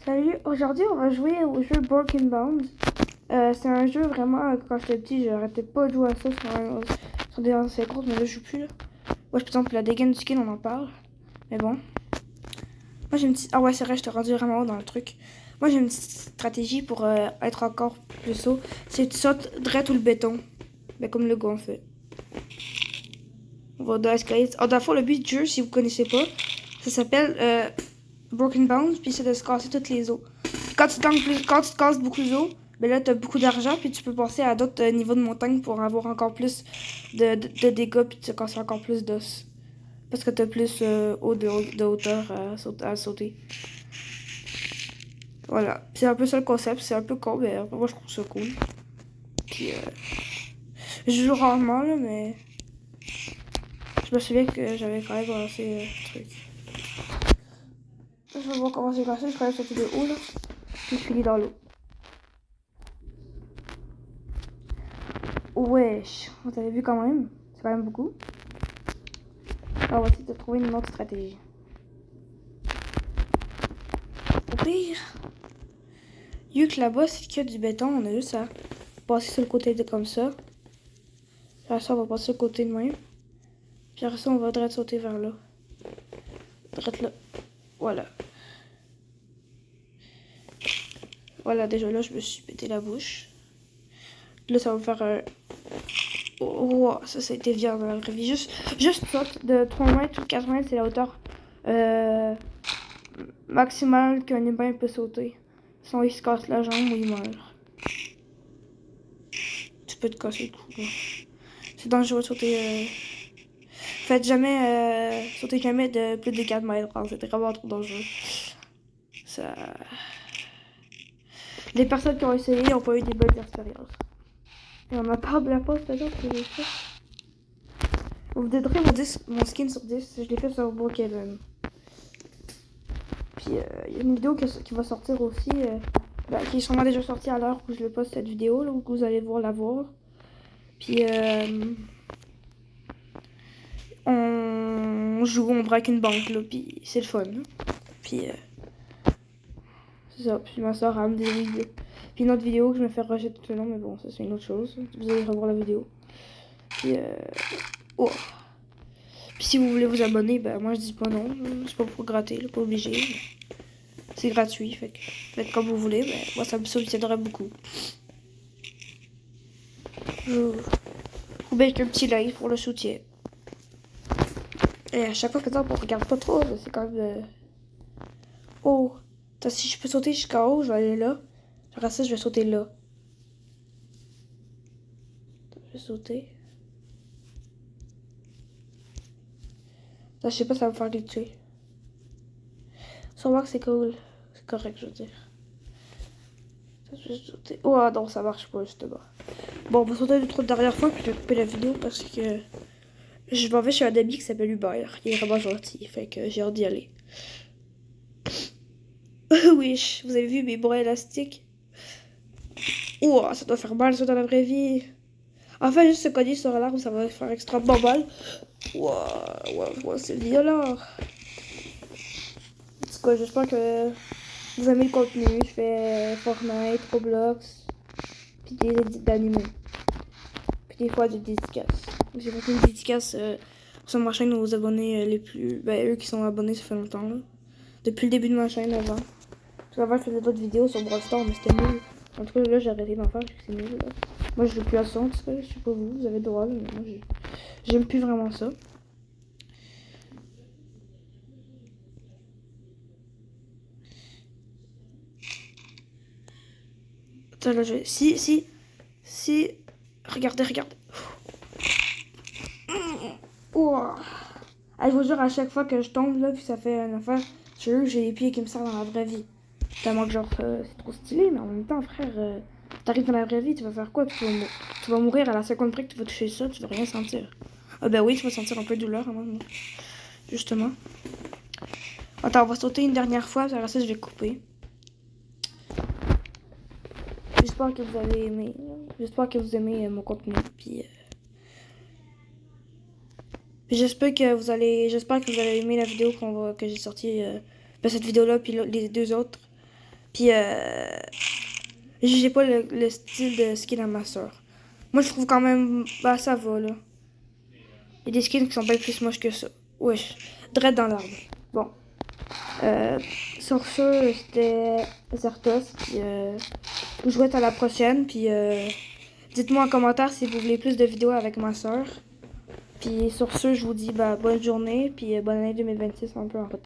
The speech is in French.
Salut, aujourd'hui on va jouer au jeu Broken Bounds. C'est un jeu vraiment, quand j'étais petit, j'arrêtais pas de jouer à ça sur des anciens comptes, mais là je joue plus là. Moi, par exemple, la dégaine du skin, on en parle. Mais bon. Moi j'ai une petite. Ah ouais, c'est vrai, je te rendu vraiment haut dans le truc. Moi j'ai une petite stratégie pour être encore plus haut. C'est tu sautes direct tout le béton. Ben, comme le gars en fait. On va dans l'escalier. Dans le fond, le but du jeu, si vous connaissez pas, ça s'appelle Broken Bounds, puis c'est de se casser toutes les os. Quand tu te casses beaucoup d'os, ben là, tu as beaucoup d'argent, puis tu peux passer à d'autres niveaux de montagne pour avoir encore plus de dégâts, puis te casser encore plus d'os. Parce que tu as plus de hauteur à sauter. Voilà. C'est un peu ça le concept. C'est un peu con, mais moi, je trouve ça cool. Puis, je joue rarement, là, mais je me souviens que j'avais quand même lancé le truc. Je vais voir comment c'est passé. Je crois que c'était de haut, là. Puis je finis dans l'eau. Wesh, vous avez vu quand même? C'est quand même beaucoup. Alors, on va essayer de trouver une autre stratégie. Au pire, vu que là-bas c'est que du béton, on a juste à passer sur le côté de comme ça. Puis après ça, on va passer sur le côté de même. Puis après ça, on va direct sauter vers là. Direct là. Voilà. Voilà, déjà là, je me suis pété la bouche. Là, ça va me faire un. Oh, ça a été violent dans la vraie vie. Juste saute de 3 mètres ou 4 mètres, c'est la hauteur maximale qu'un humain peut sauter. Sinon, il se casse la jambe ou il meurt. Tu peux te casser le cou. C'est dangereux de sauter. Faites jamais. Sautez jamais de plus de 4 mètres. Hein, c'est vraiment trop dangereux. Ça. Les personnes qui ont essayé n'ont pas eu des bonnes expériences. Et on en parle de la pause, peut-être que j'ai fait. Vous donnerez mon skin sur 10. Je l'ai fait sur Broken. Puis il y a une vidéo qui va sortir aussi. Qui est sûrement déjà sortie à l'heure où je le poste cette vidéo. Là, où vous allez voir la voir. Puis on joue, on braque une banque, là, puis c'est le fun. Puis c'est ça, puis ma soeur a des vidéos. Puis une autre vidéo que je me fais rusher tout le long, mais bon, ça c'est une autre chose. Vous allez revoir la vidéo. Puis oh. Puis si vous voulez vous abonner, ben moi je dis pas non. C'est pas pour gratter, là, pas obligé. C'est gratuit, fait que faites comme vous voulez, mais moi ça me soutiendrait beaucoup. Je vous mets un petit like pour le soutien. Et à chaque fois, peut-être, on regarde pas trop, c'est quand même. Oh, si je peux sauter jusqu'en haut, je vais aller là. Après ça, je vais sauter là. Je vais sauter. Ça, je sais pas, ça va me faire glitcher. Sûrement que c'est cool. C'est correct, je veux dire. Ça, je vais sauter. Oh non, ça marche pas, justement. Bon, on va sauter une autre dernière fois, puis je vais couper la vidéo parce que je m'en vais chez un ami qui s'appelle Hubert. Il est vraiment gentil, fait que j'ai hâte d'y aller. Oui, vous avez vu mes bras élastiques? Oh, ça doit faire mal, ça, dans la vraie vie. Enfin, juste se cogner sur l'arbre, ça va faire extrêmement mal. Wow, c'est violent. En tout cas, j'espère que vous aimez le contenu. Je fais Fortnite, Roblox, puis des edits d'animaux. Puis des fois des dédicaces. J'ai fait une dédicace sur ma chaîne aux abonnés les plus. Ben, eux qui sont abonnés, ça fait longtemps. Là. Depuis le début de ma chaîne avant. Parce qu'avant, je faisais d'autres vidéos sur Brawl Stars, mais c'était nul. En tout cas, là, j'ai arrêté d'en faire parce que c'est nul. Là. Moi, je joue plus à ça, en tout cas. Je sais pas vous avez le droit, là, mais moi, j'aime plus vraiment ça. Attends, là, je vais. Si. Regardez. Oh. Ah, je vous jure, à chaque fois que je tombe, là, puis ça fait une affaire, je jure que j'ai les pieds qui me servent dans la vraie vie. Tellement que, genre, c'est trop stylé, mais en même temps, frère, t'arrives dans la vraie vie, tu vas faire quoi? Tu vas mourir à la seconde près que tu vas toucher ça, tu vas rien sentir. Ah, ben oui, tu vas sentir un peu de douleur, hein, justement. Attends, on va sauter une dernière fois, puis après ça, je vais couper. J'espère que vous avez aimé. J'espère que vous aimez mon contenu. Puis j'espère que vous allez aimer la vidéo que j'ai sortie. Cette vidéo-là, puis les deux autres. Puis, jugez pas le style de skin à ma soeur. Moi, je trouve quand même, bah, ça va, là. Il y a des skins qui sont bien plus moches que ça. Wesh, dread dans l'arbre. Bon. Sur ce, c'était Zertos. Puis, je vous souhaite à la prochaine. Puis, dites-moi en commentaire si vous voulez plus de vidéos avec ma soeur. Puis, sur ce, je vous dis, bah, bonne journée. Puis, bonne année 2026 un peu en retard.